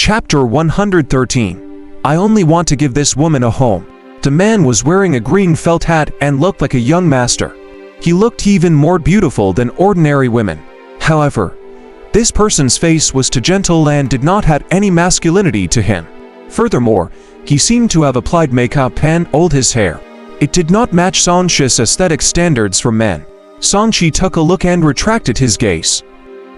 Chapter 113. I only want to give this woman a home. The man was wearing a green felt hat and looked like a young master. He looked even more beautiful than ordinary women. However, this person's face was too gentle and did not have any masculinity to him. Furthermore, he seemed to have applied makeup and oiled his hair. It did not match Sanchi's aesthetic standards for men. Sanchi took a look and retracted his gaze.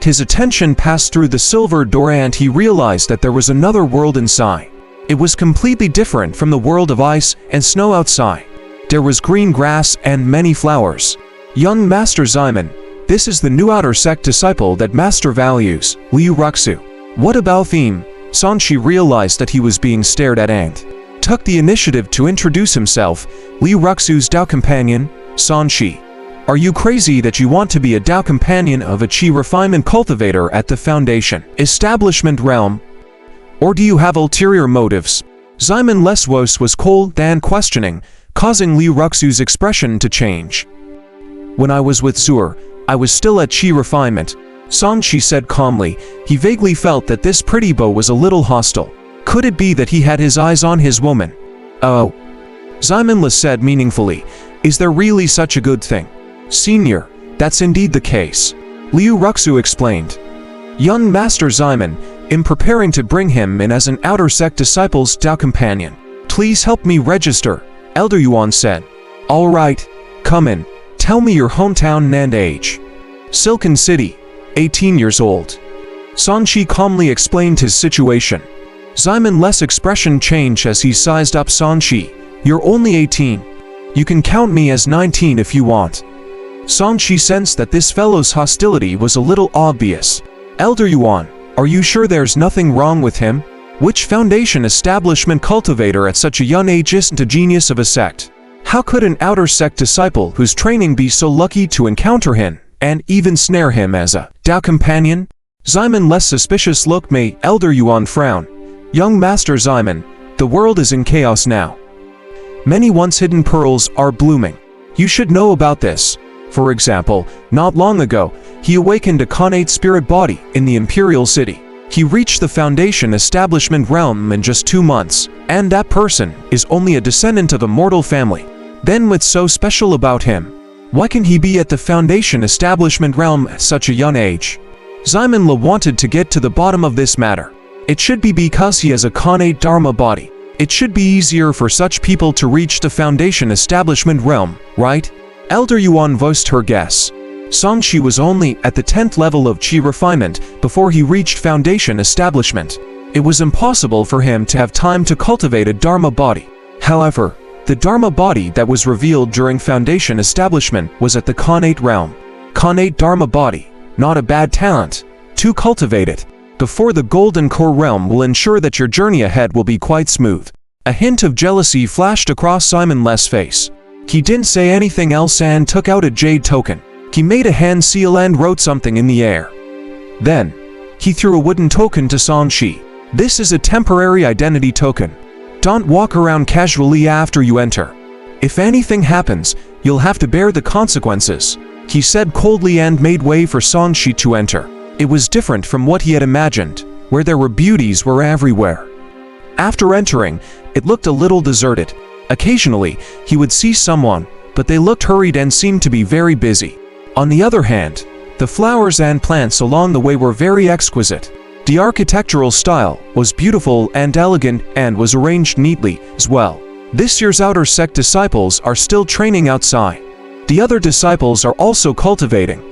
His attention passed through the silver door and he realized that there was another world inside. It was completely different from the world of ice and snow outside. There was green grass and many flowers. Young Master Simon, this is the new outer sect disciple that Master values, Liu Ruxu. What about theme? Sanchi realized that he was being stared at and took the initiative to introduce himself. Liu Ruxu's Dao companion, Sanchi. Are you crazy that you want to be a Dao companion of a Qi refinement cultivator at the Foundation establishment realm? Or do you have ulterior motives? Simon Leswos was cold and questioning, causing Liu Ruxu's expression to change. When I was with Zur, I was still at Qi refinement, Sanchi said calmly. He vaguely felt that this pretty beau was a little hostile. Could it be that he had his eyes on his woman? Oh. Simon Les said meaningfully, is there really such a good thing? Senior, that's indeed the case. Liu Ruxu explained. Young Master Simon, in preparing to bring him in as an outer sect disciple's Dao companion. Please help me register, Elder Yuan said. All right, come in. Tell me your hometown and age. Silken City, 18 years old. Sanchi calmly explained his situation. Simon Les' expression changed as he sized up Sanchi. You're only 18. You can count me as 19 if you want. Sanchi sensed that this fellow's hostility was a little obvious. Elder Yuan, are you sure there's nothing wrong with him? Which Foundation establishment cultivator at such a young age isn't a genius of a sect? How could an outer sect disciple whose training be so lucky to encounter him, and even snare him as a Dao companion? Simon Les' suspicious look made Elder Yuan frown. Young Master Simon, the world is in chaos now. Many once hidden pearls are blooming. You should know about this. For example, not long ago, he awakened a Khanate spirit body in the Imperial City. He reached the Foundation establishment realm in just 2 months, and that person is only a descendant of a mortal family. Then what's so special about him? Why can he be at the Foundation establishment realm at such a young age? Simon Le wanted to get to the bottom of this matter. It should be because he has a Khanate Dharma body. It should be easier for such people to reach the Foundation establishment realm, right? Elder Yuan voiced her guess. Sanchi was only at the 10th level of Qi refinement before he reached Foundation establishment. It was impossible for him to have time to cultivate a Dharma body. However, the Dharma body that was revealed during Foundation establishment was at the Khanate realm. Khanate Dharma body, not a bad talent. To cultivate it before the Golden Core realm will ensure that your journey ahead will be quite smooth. A hint of jealousy flashed across Simon Les' face. He didn't say anything else and took out a jade token. He made a hand seal and wrote something in the air. Then, he threw a wooden token to Sanchi. This is a temporary identity token. Don't walk around casually after you enter. If anything happens, you'll have to bear the consequences, he said coldly and made way for Sanchi to enter. It was different from what he had imagined, where there were beauties were everywhere. After entering, it looked a little deserted. Occasionally, he would see someone, but they looked hurried and seemed to be very busy. On the other hand, the flowers and plants along the way were very exquisite. The architectural style was beautiful and elegant and was arranged neatly as well. This year's outer sect disciples are still training outside. The other disciples are also cultivating.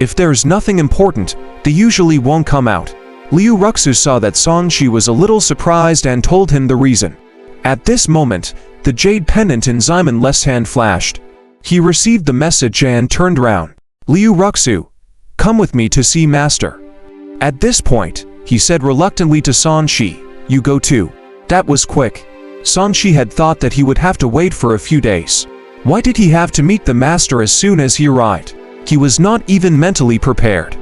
If there's nothing important, they usually won't come out. Liu Ruxu saw that Sanchi was a little surprised and told him the reason. At this moment, the jade pendant in Simon Les' hand flashed. He received the message and turned round. Liu Ruxu, come with me to see Master. At this point, he said reluctantly to Sanchi, you go too. That was quick. Sanchi had thought that he would have to wait for a few days. Why did he have to meet the Master as soon as he arrived? He was not even mentally prepared.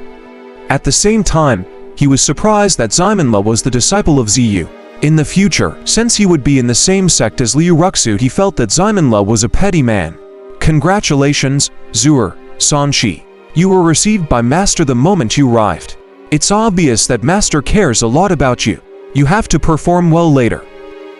At the same time, he was surprised that Simon Le was the disciple of Ziyu. In the future, since he would be in the same sect as Liu Ruxu, he felt that Simon Le was a petty man. Congratulations, Zur, Sanchi. You were received by Master the moment you arrived. It's obvious that Master cares a lot about you. You have to perform well later.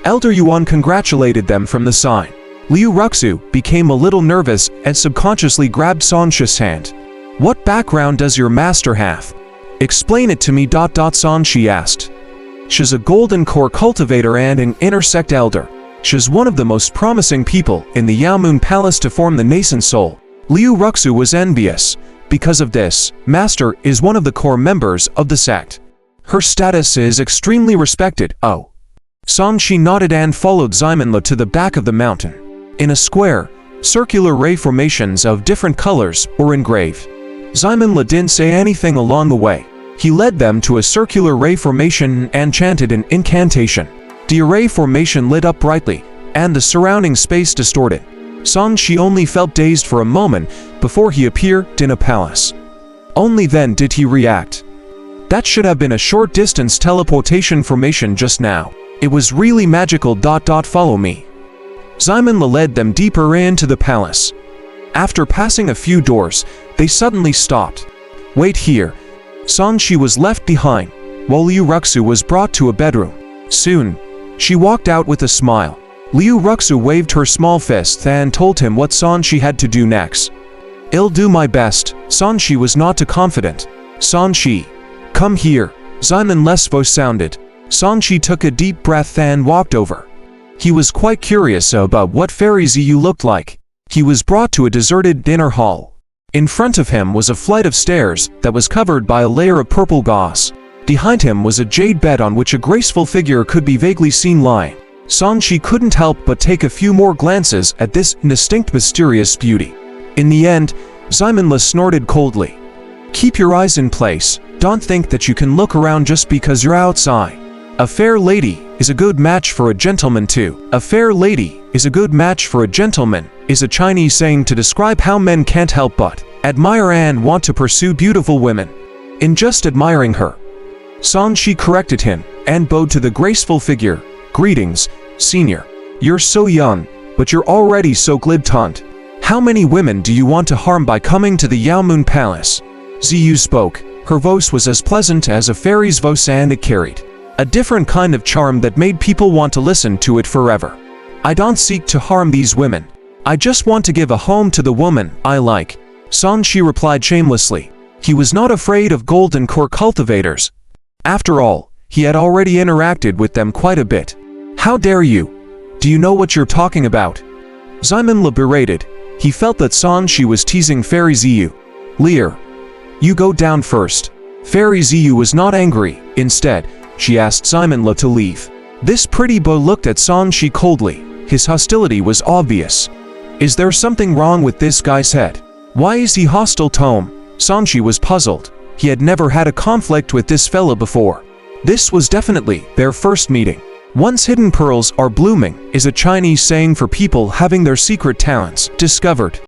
Elder Yuan congratulated them from the sign. Liu Ruxu became a little nervous and subconsciously grabbed Sanxi's hand. What background does your master have? Explain it to me. Sanxi asked. She's a golden core cultivator and an intersect elder. She's one of the most promising people in the Yaomun Palace to form the nascent soul. Liu Ruxu was envious. Because of this, Master is one of the core members of the sect. Her status is extremely respected. Oh. Sanxi nodded and followed Ximenla to the back of the mountain. In a square, circular ray formations of different colors were engraved. Ximenla didn't say anything along the way. He led them to a circular ray formation and chanted an incantation. The array formation lit up brightly, and the surrounding space distorted. Sanxi only felt dazed for a moment before he appeared in a palace. Only then did he react. That should have been a short distance teleportation formation just now. It was really magical. Follow me. Ximenla led them deeper into the palace. After passing a few doors, they suddenly stopped. Wait here. Sanxi was left behind, while Liu Ruxu was brought to a bedroom. Soon, she walked out with a smile. Liu Ruxu waved her small fist and told him what Sanxi had to do next. I'll do my best. Sanxi was not too confident. Sanxi, come here. Ximenla's voice sounded. Sanxi took a deep breath and walked over. He was quite curious about what Fairy Ziyu looked like. He was brought to a deserted dinner hall. In front of him was a flight of stairs that was covered by a layer of purple gauze. Behind him was a jade bed on which a graceful figure could be vaguely seen lying. Sanxi couldn't help but take a few more glances at this distinct mysterious beauty. In the end, Ximenla snorted coldly. Keep your eyes in place. Don't think that you can look around just because you're outside. A fair lady is a good match for a gentleman too. A fair lady is a good match for a gentleman is a Chinese saying to describe how men can't help but admire and want to pursue beautiful women. In just admiring her, Sanxi corrected him and bowed to the graceful figure. Greetings, senior. You're so young, but you're already so glib-tongued. How many women do you want to harm by coming to the Yaomun Palace? Ziyu spoke. Her voice was as pleasant as a fairy's voice, and it carried a different kind of charm that made people want to listen to it forever. I don't seek to harm these women. I just want to give a home to the woman I like. Sanxi replied shamelessly. He was not afraid of golden core cultivators. After all, he had already interacted with them quite a bit. How dare you? Do you know what you're talking about? Ximenla berated. He felt that Sanxi was teasing Fairy Ziyu. Lear, you go down first. Fairy Ziyu was not angry. Instead, she asked Ximenla to leave. This pretty boy looked at Sanxi coldly. His hostility was obvious. Is there something wrong with this guy's head? Why is he hostile to him? Sanxi was puzzled. He had never had a conflict with this fella before. This was definitely their first meeting. Once hidden pearls are blooming is a Chinese saying for people having their secret talents discovered.